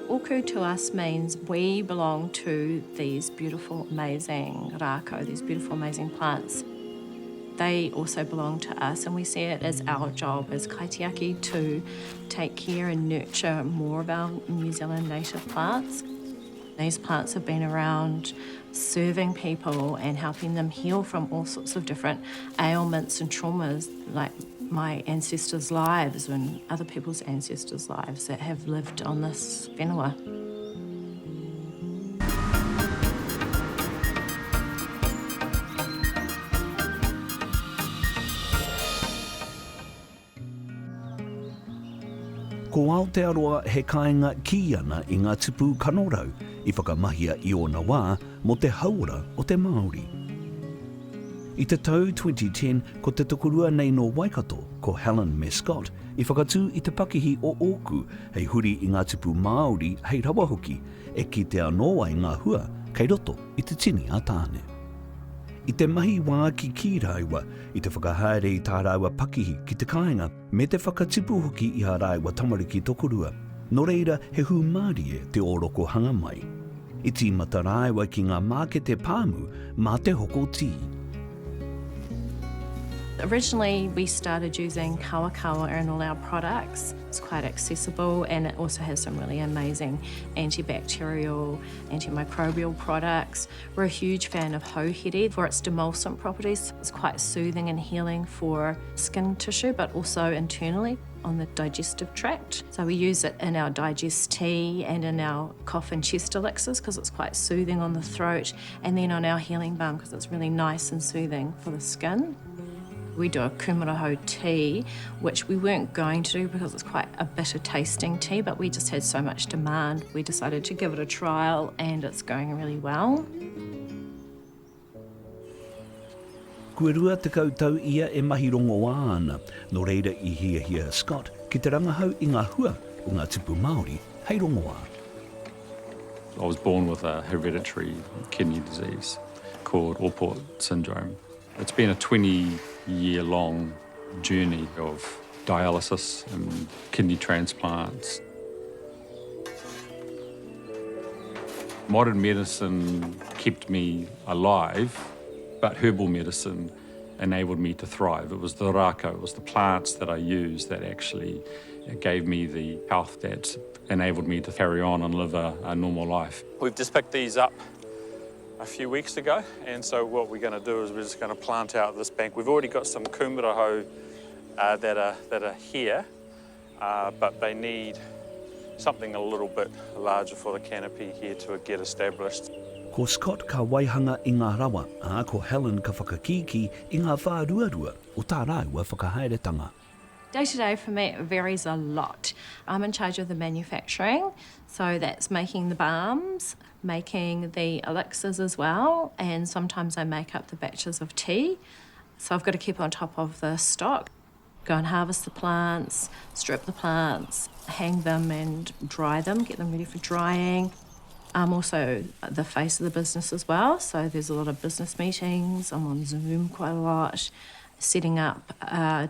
Oku to us means we belong to these beautiful, amazing rākau, these beautiful, amazing plants. They also belong to us, and we see it as our job as kaitiaki to take care and nurture more of our New Zealand native plants. These plants have been around serving people and helping them heal from all sorts of different ailments and traumas, like my ancestors' lives and other people's ancestors' lives that have lived on this whenua. Ko Aotearoa he kāinga ki ana I ngā tupu kanorau I whakamahia I ona wā mo te haura o te Māori. I te tau 2010, ko te tokorua nei no Waikato, ko Helen me Scott, I whakatū I te pakihi o Oku, hei huri I ngā tupu Māori hei rawa hoki, e ki te anoa I ngā hua, kei roto I te tini a tāne. I te mahi wā ki raiwa, I te whakahaere I tā raiwa pakihi ki te kāinga, me te whakatipu hoki I ha raiwa tamariki tokorua. No reira he hu Māori e te oroko hanga mai. I tīmata raiwa ki ngā mākete pāmu mā te hoko tī. Originally, we started using kawakawa in all our products. It's quite accessible and it also has some really amazing antibacterial, antimicrobial products. We're a huge fan of hauhere for its demulcent properties. It's quite soothing and healing for skin tissue, but also internally on the digestive tract. So we use it in our digest tea and in our cough and chest elixirs because it's quite soothing on the throat, and then on our healing balm because it's really nice and soothing for the skin. We do a kumaraho tea, which we weren't going to do because it's quite a bitter tasting tea, but we just had so much demand. We decided to give it a trial and it's going really well. Kua rua te kautau ia e mahi rongo wā ana, no reira I hia Scott, ki te rangahau I ngā hua o ngā tupu Māori, hei rongo wā. I was born with a hereditary kidney disease called Alport syndrome. It's been a 20-year-long journey of dialysis and kidney transplants. Modern medicine kept me alive, but herbal medicine enabled me to thrive. It was the rākau, it was the plants that I used that actually gave me the health that enabled me to carry on and live a normal life. We've just picked these up a few weeks ago, and so what we're going to do is we're just going to plant out this bank. We've already got some kumaraho that are here, but they need something a little bit larger for the canopy here to get established. Ko Scott ka waihanga I ngā rawa, a ko Helen ka whakakiki I ngā whāruarua o tā raiwa whakahaeretanga. Day to day for me it varies a lot. I'm in charge of the manufacturing, so that's making the balms, making the elixirs as well, and sometimes I make up the batches of tea. So I've got to keep on top of the stock, go and harvest the plants, strip the plants, hang them and dry them, get them ready for drying. I'm also the face of the business as well, so there's a lot of business meetings, I'm on Zoom quite a lot, setting up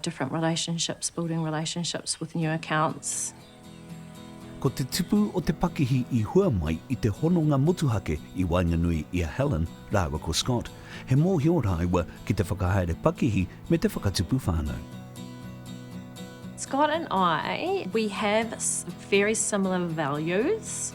different relationships, building relationships with new accounts. Ko te tipu o te pakihi I hua mai I te hononga motuhake I Wainganui I a Helen, rāua ko Scott, he mōhio raiwa ki te whakahaere pakihi me te whakatipu whānau. Scott and I, we have very similar values,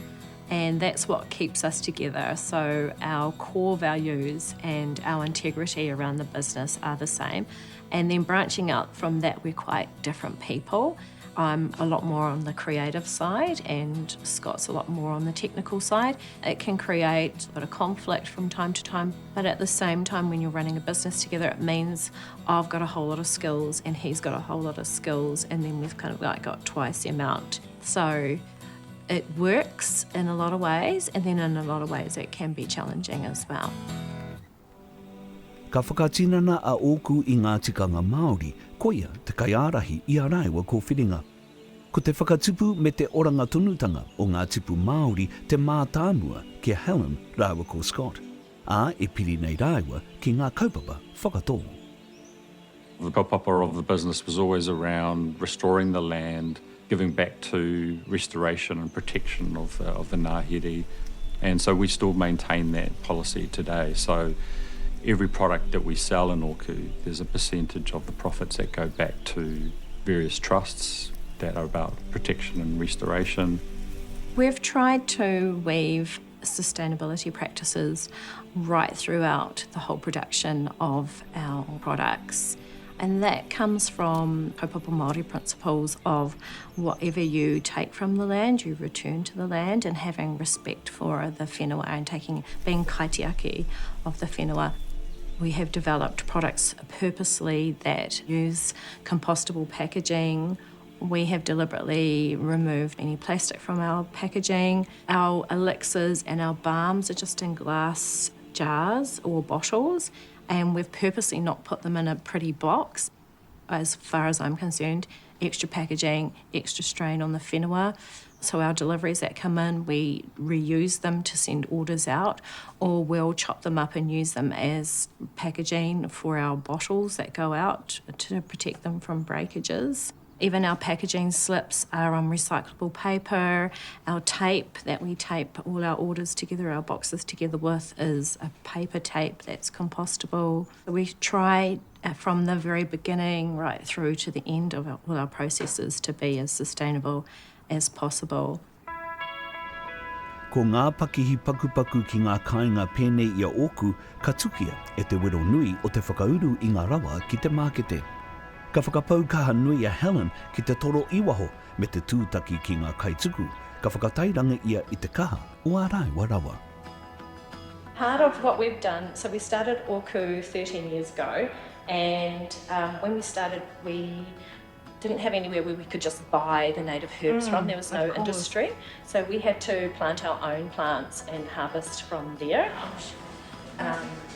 and that's what keeps us together. So our core values and our integrity around the business are the same. And then branching out from that, we're quite different people. I'm a lot more on the creative side and Scott's a lot more on the technical side. It can create a bit of conflict from time to time, but at the same time when you're running a business together, it means I've got a whole lot of skills and he's got a whole lot of skills, and then we've kind of like got twice the amount. So it works in a lot of ways, and then in a lot of ways it can be challenging as well. Ka whakatinana a Oku I ngā tikanga Māori, koia te kaiārahi I a raiwa ko whiringa. Ko te whakatupu me te oranga tunutanga o ngā tipu Māori te mātāmua ki a Helen, rāua ko Scott. A e piri nei raiwa ki ngā kaupapa whakatō. The kaupapa of the business was always around restoring the land, giving back to restoration and protection of the ngāhere. And so we still maintain that policy today. So every product that we sell in Oku, there's a percentage of the profits that go back to various trusts that are about protection and restoration. We've tried to weave sustainability practices right throughout the whole production of our products. And that comes from kaupapa Māori principles of whatever you take from the land, you return to the land, and having respect for the whenua and being kaitiaki of the whenua. We have developed products purposely that use compostable packaging. We have deliberately removed any plastic from our packaging. Our elixirs and our balms are just in glass jars or bottles, and we've purposely not put them in a pretty box. As far as I'm concerned, extra packaging, extra strain on the whenua. So our deliveries that come in, we reuse them to send orders out, or we'll chop them up and use them as packaging for our bottles that go out to protect them from breakages. Even our packaging slips are on recyclable paper. Our tape that we tape all our orders together, our boxes together with, is a paper tape that's compostable. We try from the very beginning right through to the end of all our processes to be as sustainable as possible. Ko ngā pakihi pakupaku ki ngā kāinga pēnei i a Oku, ka tukia e te wero nui o te whakauru i ngā rawa ki te mākete. Ka whakapau kaha nui a Helen ki te toro iwaho me te tūtaki ki ngā kaituku, ka whakatairanga ia i te kaha o a rai warawa. Part of what we've done, so we started Oku 13 years ago, and when we started we didn't have anywhere where we could just buy the native herbs from. There was no industry, so we had to plant our own plants and harvest from there,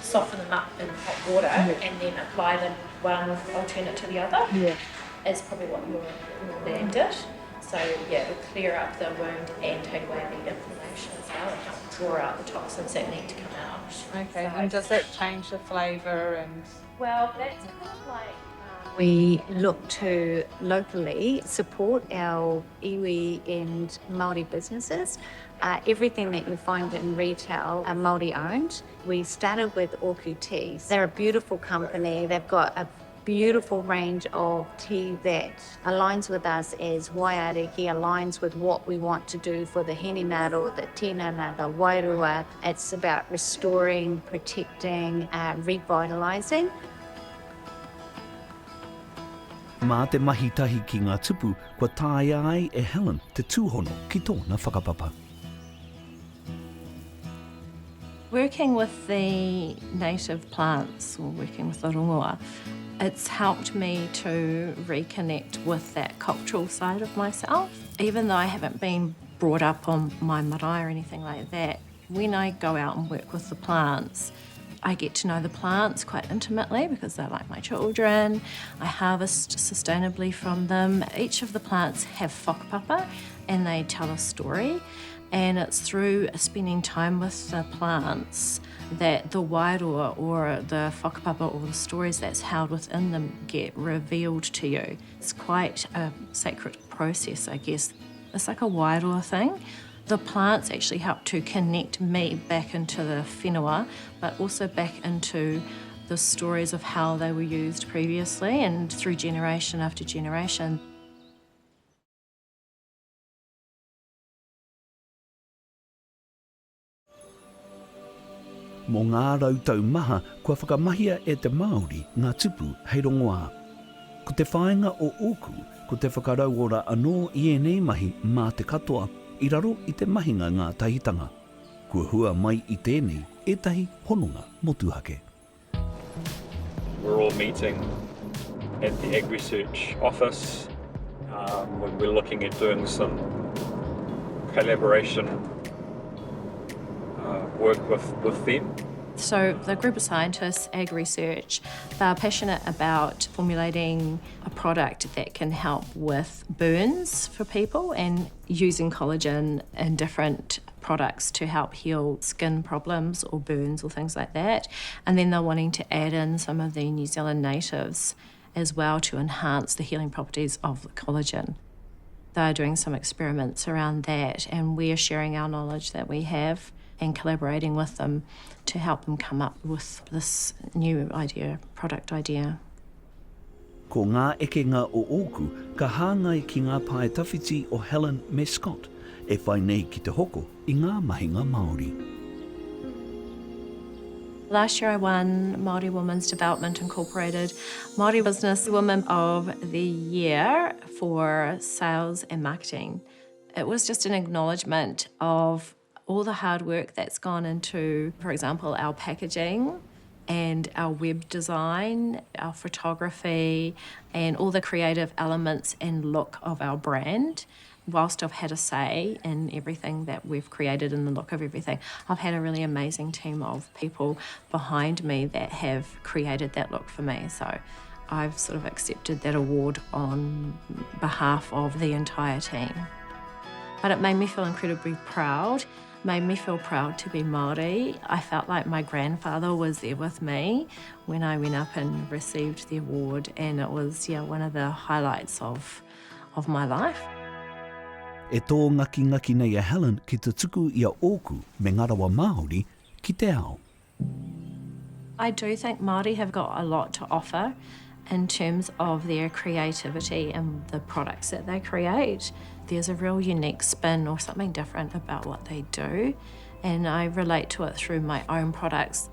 soften them up in hot water and then apply them one alternate to the other. Is probably what your land did. So yeah, it will clear up the wound and take away the inflammation as well and help draw out the toxins that need to come out. Okay, So, and does that change the flavour and... well, that's kind of like We look to locally support our iwi and Māori businesses. Everything that you find in retail are Māori owned. We started with Oku Teas. They're a beautiful company. They've got a beautiful range of tea that aligns with us as Waiariki, aligns with what we want to do for the henenaro, the tinana, the wairua. It's about restoring, protecting, revitalising. Mā te mahi tahi ki ngā tupu, kua tāia ai e Helen te tūhono ki tōna whakapapa. working with the native plants or working with the rongoa, it's helped me to reconnect with that cultural side of myself. Even though I haven't been brought up on my marae or anything like that, when I go out and work with the plants, I get to know the plants quite intimately because they're like my children. I harvest sustainably from them. Each of the plants have whakapapa and they tell a story. And it's through spending time with the plants that the wairua or the whakapapa or the stories that's held within them get revealed to you. It's quite a sacred process, I guess. It's like a wairua thing. The plants actually help to connect me back into the whenua, but also back into the stories of how they were used previously and through generation after generation. Mō ngā rautau maha, kua whakamahia e te Māori ngā tupu hei rongoā. Ko te whāinga o Oku, ko te whakarauora anō i enei mahi mā te katoa, i raro i te mahinga ngā tahitanga. Kua hua mai i tēnei, etahi hononga motuhake. We're all meeting at the Ag Research office. We're looking at doing some collaboration work with them. So the group of scientists, Ag Research, they're passionate about formulating a product that can help with burns for people and using collagen in different products to help heal skin problems or burns or things like that. And then they're wanting to add in some of the New Zealand natives as well to enhance the healing properties of the collagen. They're doing some experiments around that, and we're sharing our knowledge that we have and collaborating with them to help them come up with this new product idea. Ko ngā ekenga o oku, ka hāngai ki ngā pae tawhiti o Helen me Scott, e whai nei ki te hoko i ngā mahinga Māori. Last year I won Māori Women's Development Incorporated Māori Business Woman of the Year for sales and marketing. It was just an acknowledgement of all the hard work that's gone into, for example, our packaging and our web design, our photography, and all the creative elements and look of our brand. Whilst I've had a say in everything that we've created and the look of everything, I've had a really amazing team of people behind me that have created that look for me. So I've sort of accepted that award on behalf of the entire team. But it made me feel incredibly proud, made me feel proud to be Māori. I felt like my grandfather was there with me when I went up and received the award, and it was one of the highlights of my life. E tō ngaki nei a Helen ki te tuku i a oku me ngarawa Māori ki te ao. I do think Māori have got a lot to offer in terms of their creativity and the products that they create. There's a real unique spin or something different about what they do, and I relate to it through my own products.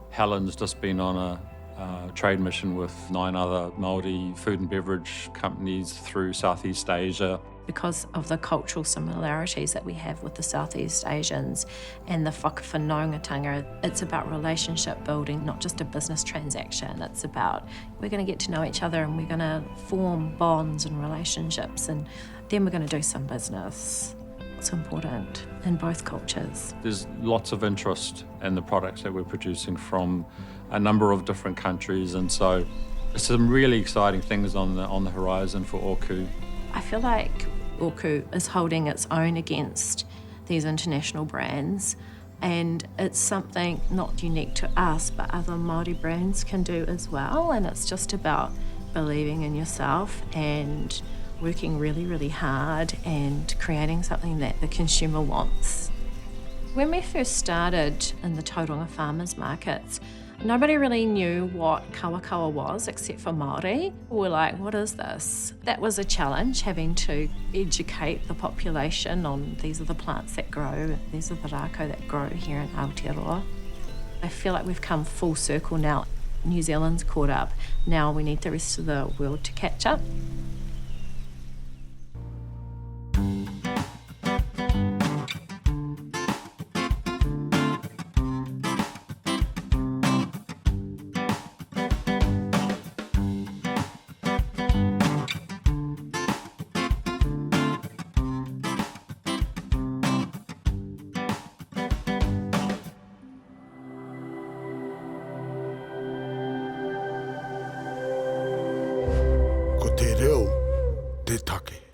Helen's just been on a trade mission with 9 other Māori food and beverage companies through Southeast Asia. Because of the cultural similarities that we have with the Southeast Asians and the whakawhanaungatanga, it's about relationship building, not just a business transaction. It's about we're going to get to know each other and we're going to form bonds and relationships, and then we're going to do some business. It's important in both cultures. There's lots of interest in the products that we're producing from a number of different countries, and so there's some really exciting things on the horizon for Oku. I feel like Oku is holding its own against these international brands, and it's something not unique to us, but other Māori brands can do as well, and it's just about believing in yourself and working really, really hard and creating something that the consumer wants. When we first started in the Tauranga farmers markets, nobody really knew what kawakawa was except for Māori. We're like, what is this? That was a challenge, having to educate the population on these are the plants that grow, these are the rākau that grow here in Aotearoa. I feel like we've come full circle now. New Zealand's caught up. Now we need the rest of the world to catch up. Ko te reo, te take.